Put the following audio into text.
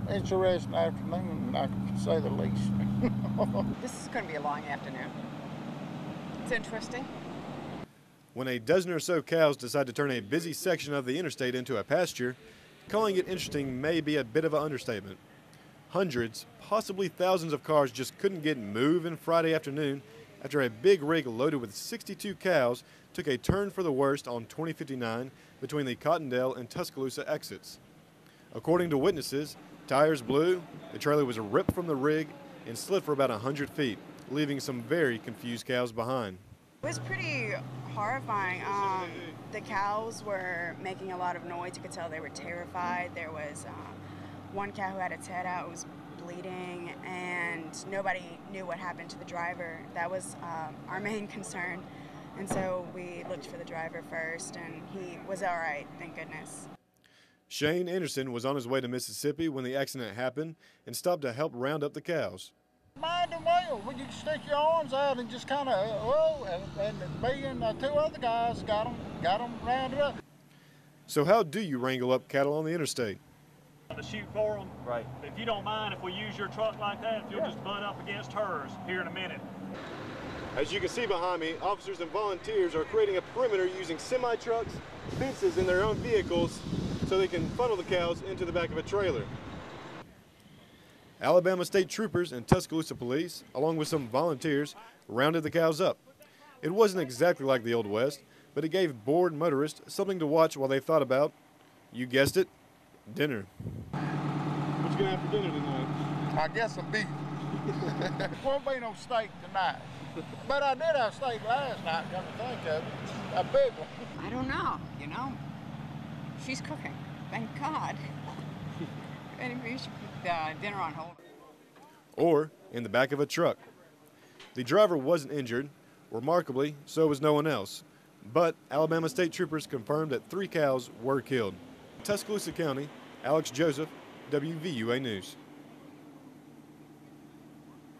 interesting afternoon, I can say the least. This is going to be a long afternoon. It's interesting. When a dozen or so cows decide to turn a busy section of the interstate into a pasture, calling it interesting may be a bit of an understatement. Hundreds, possibly thousands of cars just couldn't get moving Friday afternoon after a big rig loaded with 62 cows took a turn for the worst on 2059 between the Cottondale and Tuscaloosa exits. According to witnesses, tires blew, the trailer was ripped from the rig, and slid for about 100 feet, leaving some very confused cows behind. It was pretty horrifying. The cows were making a lot of noise. You could tell they were terrified. There was one cow who had its head out, was bleeding, and nobody knew what happened to the driver. That was our main concern. And so we looked for the driver first, and he was all right, thank goodness. Shane Anderson was on his way to Mississippi when the accident happened and stopped to help round up the cows. Mind them well. Well, you can stick your arms out and just kind of, and me and two other guys got them rounded up. So how do you wrangle up cattle on the interstate? To shoot for them. Right. If you don't mind, if we use your truck like that, if you'll just butt up against hers here in a minute. As you can see behind me, officers and volunteers are creating a perimeter using semi-trucks, fences, and their own vehicles so they can funnel the cows into the back of a trailer. Alabama State Troopers and Tuscaloosa Police, along with some volunteers, rounded the cows up. It wasn't exactly like the Old West, but it gave bored motorists something to watch while they thought about, you guessed it, dinner. What you gonna have for dinner tonight? I guess some beef. Won't be no steak tonight. But I did have steak last night, come to think of it. A big one. I don't know, you know. She's cooking, thank God. Maybe we should put dinner on hold. Or in the back of a truck. The driver wasn't injured. Remarkably, so was no one else. But Alabama State Troopers confirmed that 3 cows were killed. Tuscaloosa County, Alex Joseph, WVUA News.